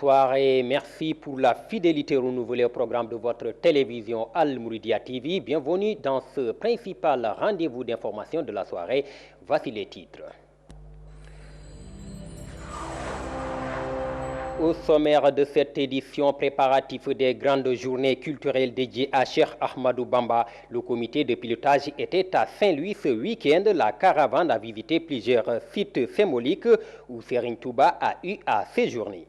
bonsoir et merci pour la fidélité renouvelée au programme de votre télévision Al Mouridia TV. Bienvenue dans ce principal rendez-vous d'information de la soirée. Voici les titres. Au sommaire de cette édition préparatif des grandes journées culturelles dédiées à Cheikh Ahmadou Bamba, le comité de pilotage était à Saint-Louis ce week-end. La caravane a visité plusieurs sites symboliques où Serigne Touba a eu à séjourner.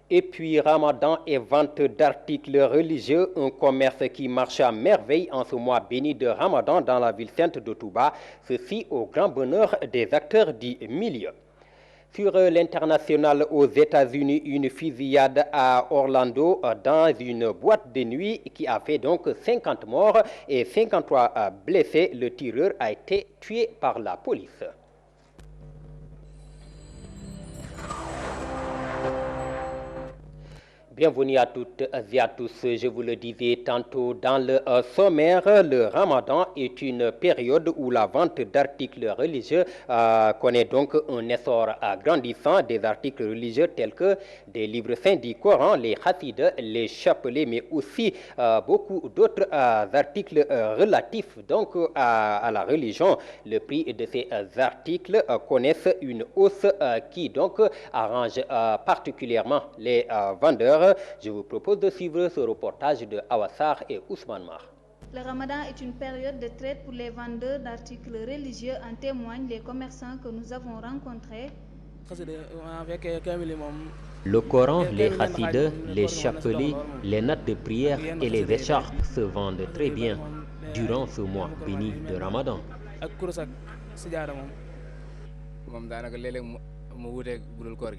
Et puis Ramadan et vente d'articles religieux, un commerce qui marche à merveille en ce mois béni de Ramadan dans la ville sainte de Touba, ceci au grand bonheur des acteurs du milieu. Sur l'international aux États-Unis, une fusillade à Orlando dans une boîte de nuit qui a fait donc 50 morts et 53 blessés. Le tireur a été tué par la police. Bienvenue à toutes et à tous. Je vous le disais tantôt dans le sommaire, le Ramadan est une période où la vente d'articles religieux connaît donc un essor grandissant. Des articles religieux tels que des livres saints du Coran, les Hasides, les chapelets, mais aussi beaucoup d'autres articles relatifs donc à la religion. Le prix de ces articles connaissent une hausse qui donc arrange particulièrement les vendeurs. Je vous propose de suivre ce reportage de Awassar et Ousmane Mar. Le Ramadan est une période de traite pour les vendeurs d'articles religieux, en témoignent les commerçants que nous avons rencontrés. Le Coran, les Hasides, les chapelets, les nattes de prière et les écharpes se vendent très bien durant ce mois béni de Ramadan.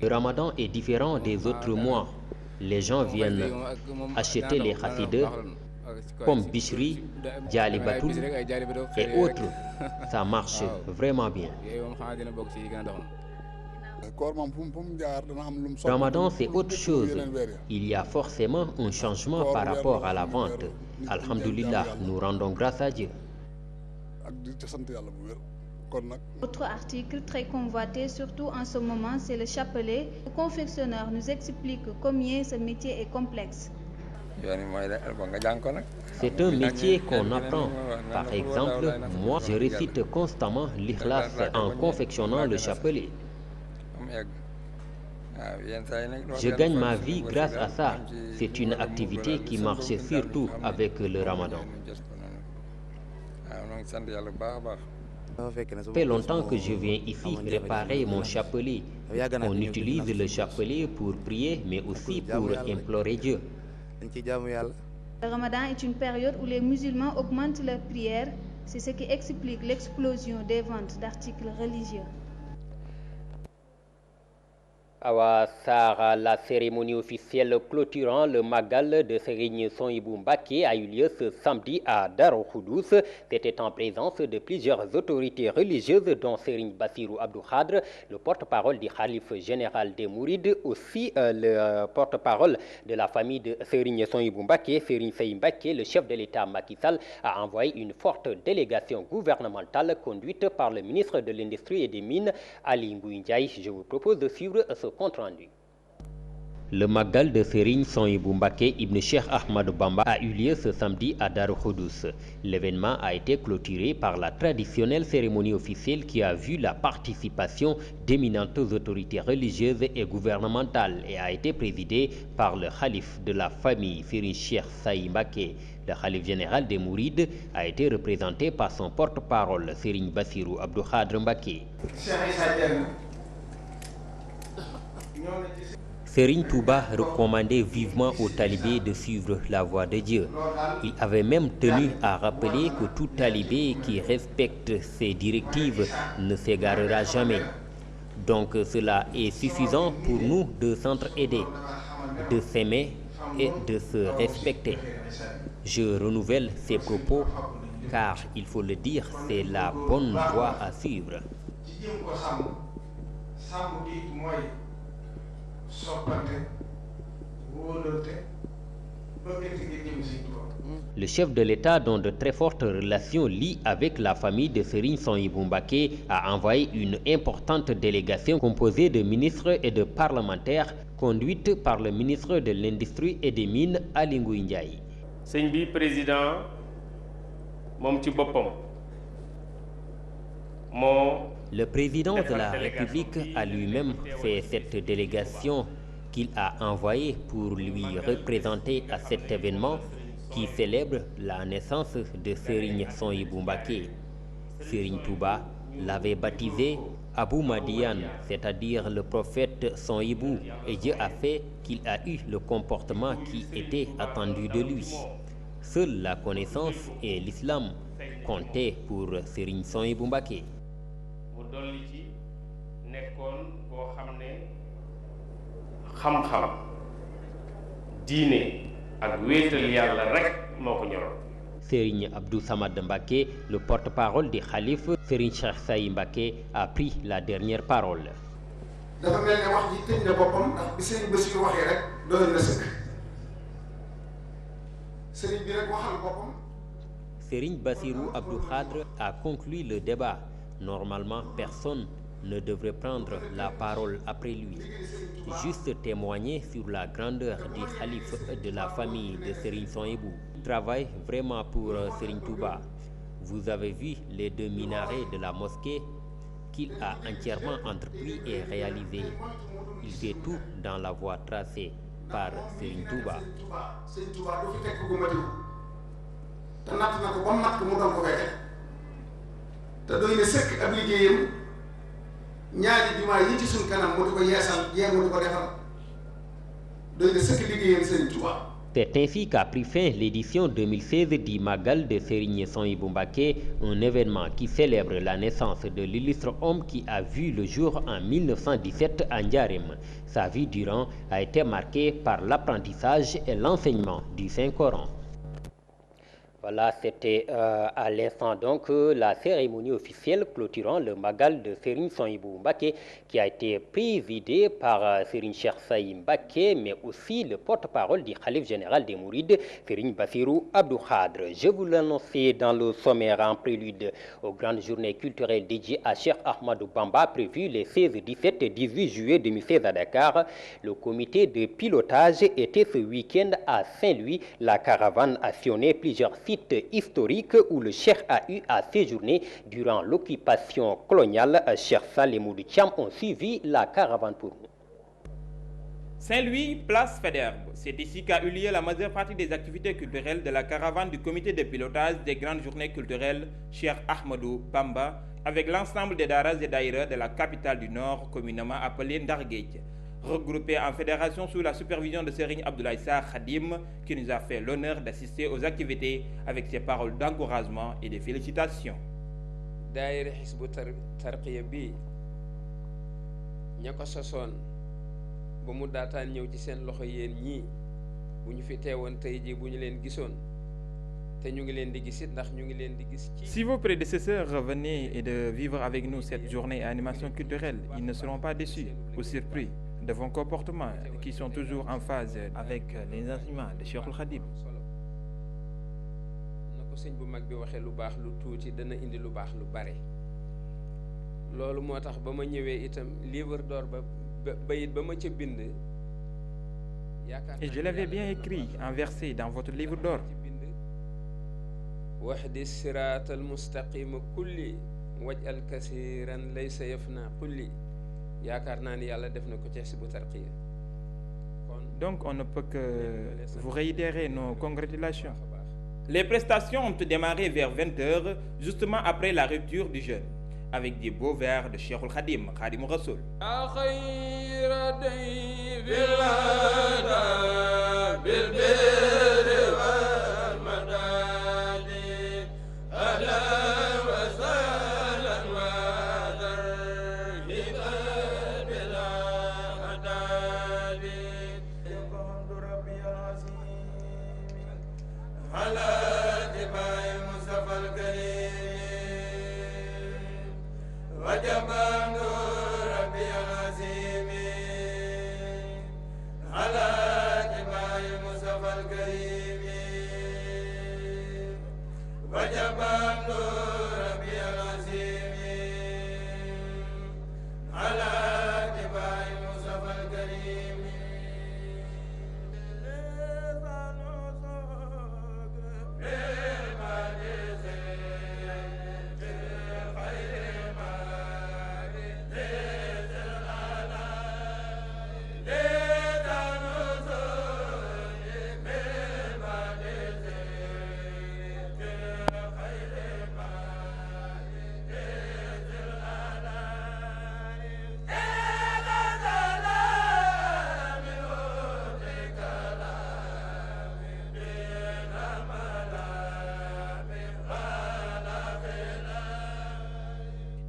Le Ramadan est différent des autres mois. Les gens viennent acheter les Hasides comme Bichri, Djali Batoul et autres. Ça marche vraiment bien. Ramadan, c'est autre chose. Il y a forcément un changement par rapport à la vente. Alhamdulillah, nous rendons grâce à Dieu. Autre article très convoité, surtout en ce moment, c'est le chapelet. Le confectionneur nous explique combien ce métier est complexe. C'est un métier qu'on apprend. Par exemple, moi, je récite constamment l'Ikhlas en confectionnant le chapelet. Je gagne ma vie grâce à ça. C'est une activité qui marche surtout avec le Ramadan. Ça fait longtemps que je viens ici réparer mon chapelet. On utilise le chapelet pour prier, mais aussi pour implorer Dieu. Le Ramadan est une période où les musulmans augmentent leurs prières. C'est ce qui explique l'explosion des ventes d'articles religieux. Awassar, la cérémonie officielle clôturant le Magal de Serigne Souhaïbou Mbacké a eu lieu ce samedi à Darou Khoudoss. C'était en présence de plusieurs autorités religieuses dont Serigne Bassirou Abdou Khadre, le porte-parole du Khalife général des Mourides, aussi le porte-parole de la famille de Serigne Souhaïbou Mbacké, Serigne Sey Mbacké. Le chef de l'État Macky Sall a envoyé une forte délégation gouvernementale conduite par le ministre de l'Industrie et des Mines, Ali Ngouille Ndiaye. Je vous propose de suivre ce compte rendu. Le Magal de Serigne Souhaïbou Mbacké Ibn Cheikh Ahmadou Bamba a eu lieu ce samedi à Darou Khoudoss. L'événement a été clôturé par la traditionnelle cérémonie officielle qui a vu la participation d'éminentes autorités religieuses et gouvernementales et a été présidée par le khalife de la famille Serigne Cheikh Sey Mbacké. Le khalife général des Mourides a été représenté par son porte-parole Serigne Bassirou Abdou Khadre Mbacké. Serigne Touba recommandait vivement aux talibés de suivre la voie de Dieu. Il avait même tenu à rappeler que tout talibé qui respecte ses directives ne s'égarera jamais. Donc cela est suffisant pour nous de s'entraider, de s'aimer et de se respecter. Je renouvelle ces propos car, il faut le dire, c'est la bonne voie à suivre. Le chef de l'État, dont de très fortes relations lient avec la famille de Serigne Souhaïbou Mbacké, a envoyé une importante délégation composée de ministres et de parlementaires, conduite par le ministre de l'Industrie et des Mines, Aly Ngouille Ndiaye. sëñ bi président moom ci boppam moo. Le président de la République a lui-même fait cette délégation qu'il a envoyée pour lui représenter à cet événement qui célèbre la naissance de Serigne Souhaïbou Mbacké. Serigne Touba l'avait baptisé Abou Madiane, c'est-à-dire le prophète Souhaïbou, et Dieu a fait qu'il a eu le comportement qui était attendu de lui. Seule la connaissance et l'islam comptaient pour Serigne Souhaïbou Mbacké. mu dolli ci nekkoon koo xam ne xam-xam diine ak wéetal yàlla rek moo ko ñoroon. Serigne Abdou Samad Mbacké, le porte-parole du khalife Serigne Cheikh Say Mbacké, a pris la dernière parole. dafa mel ne wax ji tëj na boppam ndax bi Serigne Bassirou waxee rek doy na sëkk Serigne bi rek waxal boppam. Serigne Bassirou Abdou Khadre a conclu le débat. Normalement, personne ne devrait prendre la parole après lui. Juste témoigner sur la grandeur du khalife de la famille de Serigne Souhaïbou. Il travaille vraiment pour Serigne Touba. Vous avez vu les 2 minarets de la mosquée qu'il a entièrement entrepris et réalisé. Il fait tout dans la voie tracée par Serigne Touba. Serigne Touba du fi tekk gu matiwu te natt na ko ba mat ko mu doon ko fay teg te doy na sëkk ab liggéeyam ñaari jumaa yi ci suñ kanam mu di ko yeesal yee mu di ko defal doy na sëkk liggéeyam Serigne Touba. C'est ainsi qu'a pris fin l'édition 2016 du Magal de Serigne Souhaïbou Mbacké, un événement qui célèbre la naissance de l'illustre homme qui a vu le jour en 1917 à Ndiarème. Sa vie durant a été marquée par l'apprentissage et l'enseignement du Saint-Coran. Voilà, c'était à l'instant donc la cérémonie officielle clôturant le Magal de Serigne Souhaïbou Mbacké qui a été présidée par Serigne Cheikh Say Mbacké, mais aussi le porte-parole du khalife général des Mourides, Serigne Bassirou Abdou Khadre. Je vous l'annonçais dans le sommaire en prélude aux grandes journées culturelles dédiées à Cheikh Ahmadou Bamba prévues les 16, 17 et 18 juillet 2016 à Dakar. Le comité de pilotage était ce week-end à Saint-Louis. La caravane a sillonné plusieurs sites historique où le cheikh a eu à séjourner durant l'occupation coloniale. Cheikh Salimou Thiam ont suivi la caravane pour nous. Saint-Louis, place Faidherbe. C'est ici qu'a eu lieu la majeure partie des activités culturelles de la caravane du comité de pilotage des grandes journées culturelles Cheikh Ahmadou Bamba avec l'ensemble des daras et daïras de la capitale du Nord, communément appelée Ndar Géej. Regroupés en fédération sous la supervision de Serigne Abdoulaye Sarr Khadim, qui nous a fait l'honneur d'assister aux activités avec ses paroles d'encouragement et de félicitations. daayira Hizbut Tarqiyyah bi ña ko sosoon ba mu daataan ñëw ci seen loxo yéen ñii bu ñu fi teewoon tey jii bu ñu leen gisoon te ñu ngi leen di gis it ndax ñu ngi leen di gis ci. Si vos prédécesseurs revenaient et de vivre avec nous cette journée à animation culturelle, ils ne seront pas déçus ou surpris de vos comportements qui sont toujours en phase avec les enseignements de Cheikhoul Khadim. na ko sëñ bu mag bi waxee lu baax lu tuuti dana indi lu baax lu bare loolu moo tax ba ma ñëwee itam livre d'or ba bayit ba ma ca bind. Et je l'avais bien écrit en verset dans votre livre d'or. wahdi siraat al mustaqima kulli waj'al kasiran laysa yafna kulli. yaakaar naa ni yàlla def na ko ci Hizbut Tarqiyyah. Donc on ne peut que vous réitérer nos congratulations. Les prestations ont démarré vers 20h, justement après la rupture du jeûne, avec des beaux vers de Cheikhoul Khadim, Khadim Rassoul.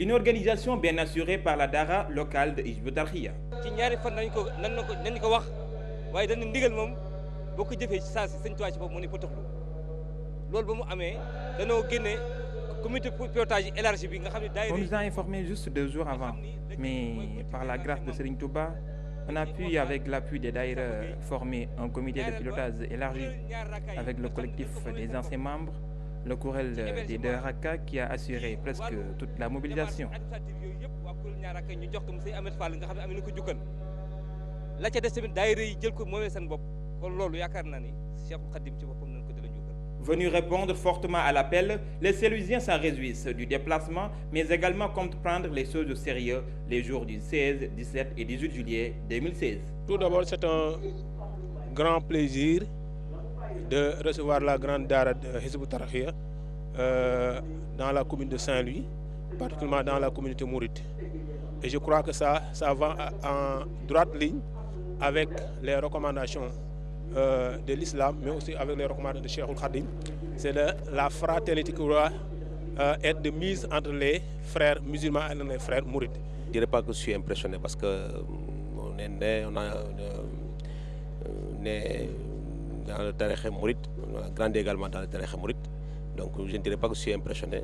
Une organisation bien assurée par la Dara locale de Hizbut Tarqiyyah. ci ñaari fan nañ ko wax waaye dañu ndigal moom boo ko jëfee ci saa si sëñ Tuubaa ci bopp moo ne potoxlu loolu ba mu amee dañoo génne comité pilotage élargi bi nga xam ne daayira. On nous a informé juste 2 jours avant, mais par la grâce de Serigne Touba, on a pu, avec l'appui des daïra, former un comité de pilotage élargi avec le collectif des anciens membres, le courel des 2 Rakka qui a assuré presque toute la mobilisation. Venus répondre fortement à l'appel, les Saint-Louisiens s'en réjouissent du déplacement, mais également comptent prendre les choses au sérieux les jours du 16, 17 et 18 juillet 2016. Tout d'abord, c'est un grand plaisir de recevoir la grande Dara de Hizbut Tarqiyyah dans la commune de Saint-Louis, particulièrement dans la communauté mouride. Et je crois que ça va en droite ligne avec les recommandations de l'islam, mais aussi avec les recommandations de Cheikhoul Khadim. C'est la fraternité qui doit être de mise entre les frères musulmans et les frères mourides. Je ne dirais pas que je suis impressionné parce que on est né dans le Tariqa mouride, on a grandi également dans le Tariqa mouride. Donc je ne dirais pas que je suis impressionné,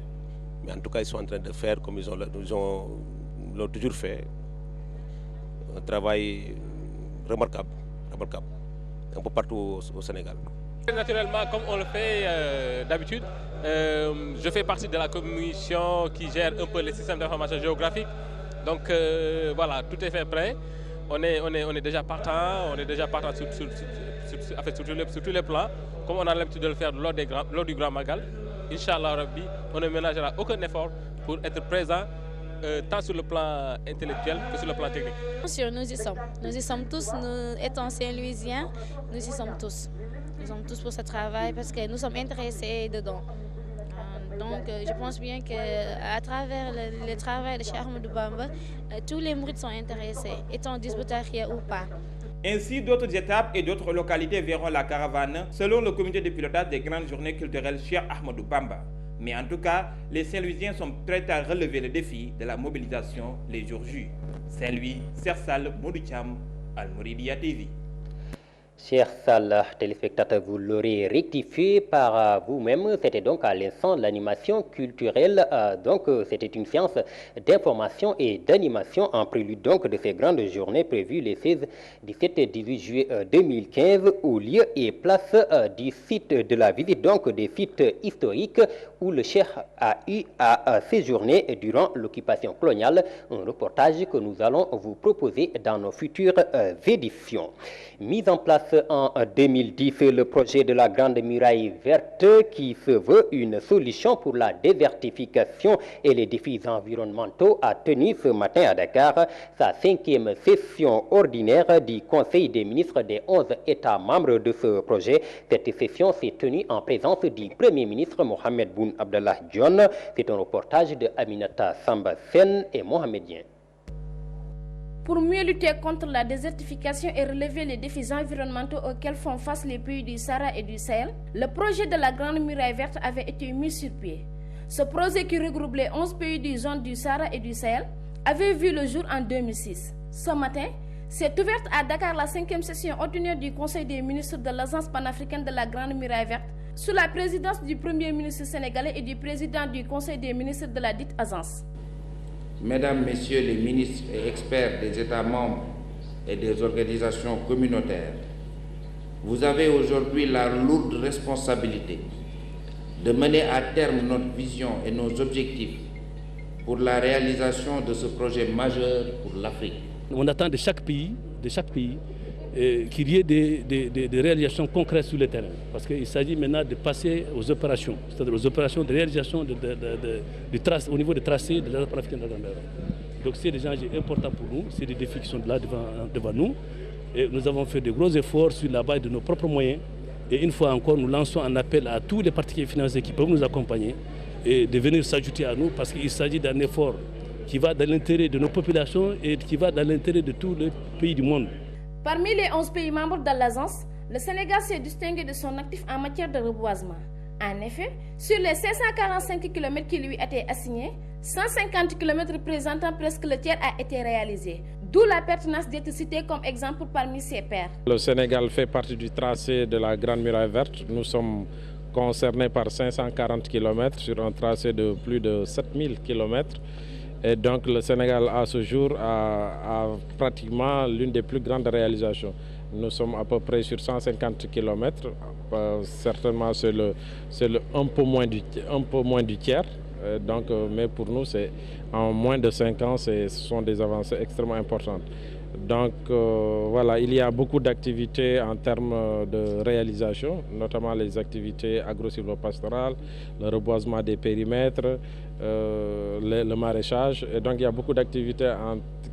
mais en tout cas ils sont en train de faire comme ils l'ont toujours fait, un travail remarquable, un peu partout au Sénégal. Naturellement, comme on le fait d'habitude, je fais partie de la commission qui gère un peu les systèmes d'information géographique. Donc voilà, tout est fait prêt. On est déjà partant, sur tous les plans, comme on a l'habitude de le faire lors du Grand Magal. Inch'Allah Rabbi, on ne ménagera aucun effort pour être présent tant sur le plan intellectuel que sur le plan technique. Bien sûr, nous y sommes tous, nous étant Saint-Louisiens, nous y sommes tous. Nous sommes tous pour ce travail parce que nous sommes intéressés dedans. Donc je pense bien qu'à travers le travail de Cheikh Ahmadou Bamba, tous les mourides sont intéressés, étant d'Hizbut Tarqiyyah ou pas. Ainsi, d'autres étapes et d'autres localités verront la caravane selon le comité de pilotage des grandes journées culturelles Cheikh Ahmadou Bamba. Mais en tout cas, les Saint-Louisiens sont prêts à relever le défi de la mobilisation les jours J. Saint-Louis, Sersal, Moudoucham, Al-Mouridia TV. Chers salles téléspectateurs, vous l'aurez rectifié par vous-même. C'était donc à l'instant l'animation culturelle. C'était une séance d'information et d'animation en prélude donc de ces grandes journées prévues les 16, 17 et 18 juillet 2015 au lieu et place du site de la visite donc des sites historiques où le Cheikh a eu à séjourner durant l'occupation coloniale. Un reportage que nous allons vous proposer dans nos futures éditions. Mise en place en 2010, le projet de la Grande Muraille Verte qui se veut une solution pour la désertification et les défis environnementaux a tenu ce matin à Dakar sa 5e session ordinaire du Conseil des ministres des 11 États membres de ce projet. Cette session s'est tenue en présence du Premier ministre Mohamed Boun Abdallah Dionne. C'est un reportage de Aminata Samba Sen et Mohamedien. Pour mieux lutter contre la désertification et relever les défis environnementaux auxquels font face les pays du Sahara et du Sahel, le projet de la Grande Muraille Verte avait été mis sur pied. Ce projet qui regroupe les 11 pays du zone du Sahara et du Sahel avait vu le jour en 2006. Ce matin, s'est ouverte à Dakar la 5e session ordinaire du Conseil des ministres de l'Agence panafricaine de la Grande Muraille Verte, sous la présidence du Premier ministre sénégalais et du président du Conseil des ministres de la dite agence. Mesdames, Messieurs les ministres et experts des États membres et des organisations communautaires, vous avez aujourd'hui la lourde responsabilité de mener à terme notre vision et nos objectifs pour la réalisation de ce projet majeur pour l'Afrique. On attend de chaque pays qu'il y ait des réalisations concrètes sur le terrain. Parce qu'il s'agit maintenant de passer aux opérations, c'est-à-dire aux opérations de réalisation au niveau des tracés de la africaine de la Grande Mer. Donc c'est des enjeux importants pour nous, c'est des défis qui sont là devant nous. Et nous avons fait de gros efforts sur la base de nos propres moyens. Et une fois encore, nous lançons un appel à tous les particuliers financiers qui peuvent nous accompagner et de venir s'ajouter à nous parce qu'il s'agit d'un effort qui va dans l'intérêt de nos populations et qui va dans l'intérêt de tous les pays du monde. Parmi les 11 pays membres de l'agence, le Sénégal s'est distingué de son actif en matière de reboisement. En effet, sur les 545 km qui lui étaient assignés, 150 km représentant presque le tiers a été réalisé. D'où la pertinence d'être cité comme exemple parmi ses pairs. Le Sénégal fait partie du tracé de la Grande Muraille Verte. Nous sommes concernés par 540 km sur un tracé de plus de 7000 km. Et donc le Sénégal à ce jour a pratiquement l'une des plus grandes réalisations. Nous sommes à peu près sur 150 km. Certainement c'est un peu moins du tiers. Donc, mais pour nous, en moins de 5 ans, ce sont des avancées extrêmement importantes. Donc voilà, il y a beaucoup d'activités en termes de réalisation, notamment les activités agro-silvopastorales, le reboisement des périmètres, le maraîchage. Et donc il y a beaucoup d'activités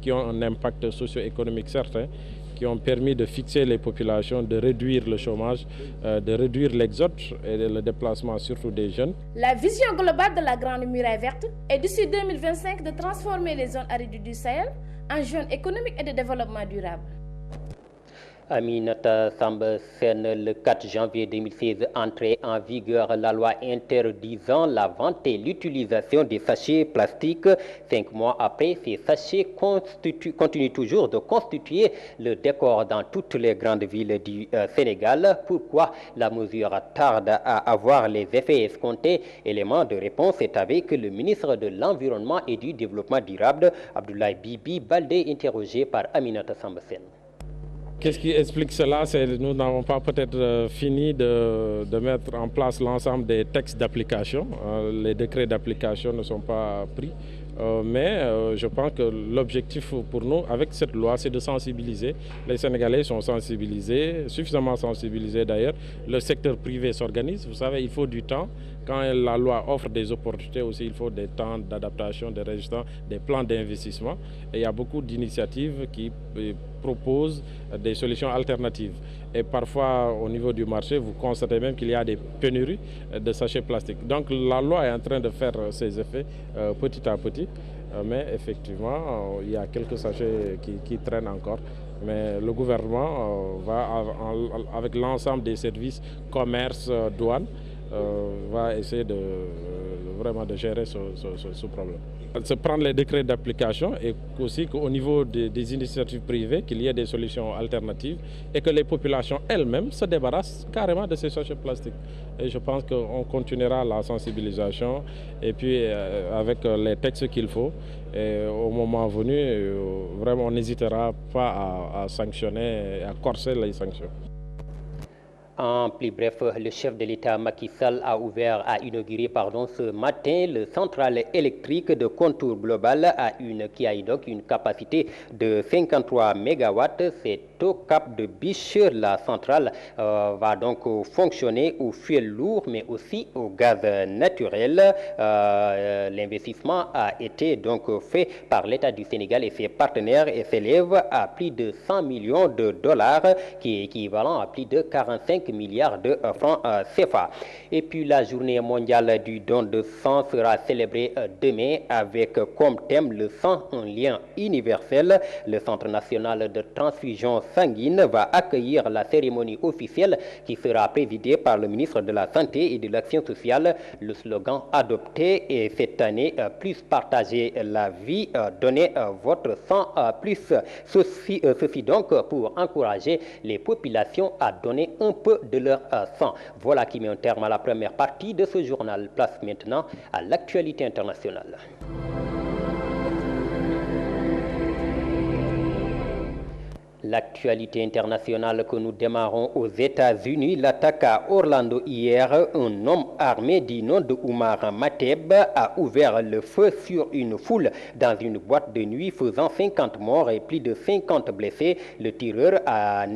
qui ont un impact socio-économique certain, qui ont permis de fixer les populations, de réduire le chômage, de réduire l'exode et le déplacement surtout des jeunes. La vision globale de la Grande Muraille Verte est d'ici 2025 de transformer les zones arides du Sahel en zones économiques et de développement durable. Aminata Samba Sen, le 4 janvier 2016, entrée en vigueur la loi interdisant la vente et l'utilisation des sachets plastiques. 5 mois après, ces sachets continuent toujours de constituer le décor dans toutes les grandes villes du Sénégal. Pourquoi la mesure tarde à avoir les effets escomptés? Élément de réponse est avec le ministre de l'Environnement et du Développement durable, Abdoulaye Bibi Baldé, interrogé par Aminata Samba Sen. Qu'est-ce qui explique cela? C'est que nous n'avons pas peut-être fini de mettre en place l'ensemble des textes d'application. Les décrets d'application ne sont pas pris. Mais je pense que l'objectif pour nous, avec cette loi, c'est de sensibiliser. Les Sénégalais sont sensibilisés, suffisamment sensibilisés d'ailleurs. Le secteur privé s'organise. Vous savez, il faut du temps. Quand la loi offre des opportunités aussi, il faut des temps d'adaptation, des résultats, des plans d'investissement. Et il y a beaucoup d'initiatives qui proposent des solutions alternatives. Et parfois, au niveau du marché, vous constatez même qu'il y a des pénuries de sachets plastiques. Donc la loi est en train de faire ses effets petit à petit. Mais effectivement, il y a quelques sachets qui traînent encore. Mais le gouvernement va, avec l'ensemble des services, commerce, douane, va essayer vraiment de gérer ce problème. Se prendre les décrets d'application et aussi qu'au niveau des initiatives privées, qu'il y ait des solutions alternatives et que les populations elles-mêmes se débarrassent carrément de ces sachets plastiques. Et je pense qu'on continuera la sensibilisation et puis avec les textes qu'il faut. Et au moment venu, vraiment on n'hésitera pas à sanctionner et à corser les sanctions. En plus bref, le chef de l'État Macky Sall a inauguré ce matin le centrale électrique de contour global qui a donc une capacité de 53 MW. C'est au Cap de Biche. La centrale va donc fonctionner au fioul lourd mais aussi au gaz naturel. L'investissement a été donc fait par l'État du Sénégal et ses partenaires et s'élève à plus de 100 millions de dollars qui est équivalent à plus de 45 milliards de francs CFA. Et puis la journée mondiale du don de sang sera célébrée demain avec comme thème le sang, un lien universel. Le Centre national de transfusion sanguine va accueillir la cérémonie officielle qui sera présidée par le ministre de la Santé et de l'Action sociale. Le slogan adopté est cette année plus partager la vie, donner votre sang plus. Ceci donc pour encourager les populations à donner un peu de leur sang. Voilà qui met un terme à la première partie de ce journal. Place maintenant à l'actualité internationale. L'actualité internationale que nous démarrons aux États-Unis, l'attaque à Orlando hier, un homme armé du nom de Oumar Mateb a ouvert le feu sur une foule dans une boîte de nuit faisant 50 morts et plus de 50 blessés. Le tireur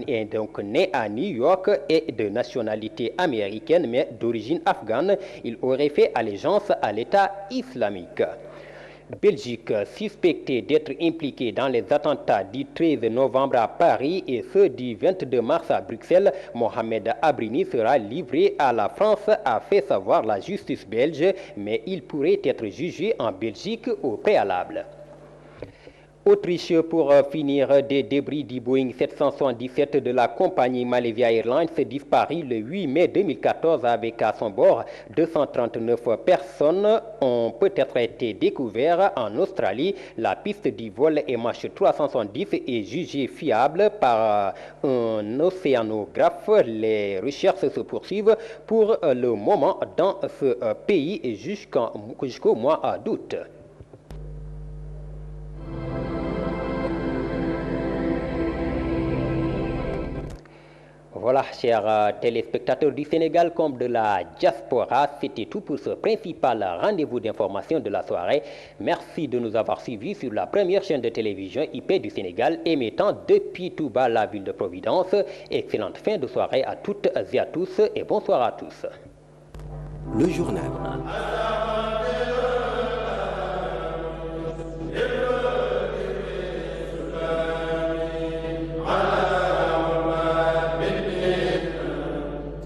est donc né à New York et de nationalité américaine mais d'origine afghane. Il aurait fait allégeance à l'État islamique. Belgique, suspecté d'être impliqué dans les attentats du 13 novembre à Paris et ceux du 22 mars à Bruxelles, Mohamed Abrini sera livré à la France, a fait savoir la justice belge, mais il pourrait être jugé en Belgique au préalable. Autriche, pour finir, des débris du Boeing 777 de la compagnie Malaysia Airlines disparu le 8 mai 2014 avec à son bord 239 personnes ont peut-être été découvertes en Australie. La piste du vol MH370 est jugée fiable par un océanographe. Les recherches se poursuivent pour le moment dans ce pays jusqu'au mois d'août. Voilà, chers téléspectateurs du Sénégal comme de la diaspora, c'était tout pour ce principal rendez-vous d'information de la soirée. Merci de nous avoir suivis sur la première chaîne de télévision IP du Sénégal émettant depuis Touba, la ville de Providence. Excellente fin de soirée à toutes et à tous et bonsoir à tous. Le journal.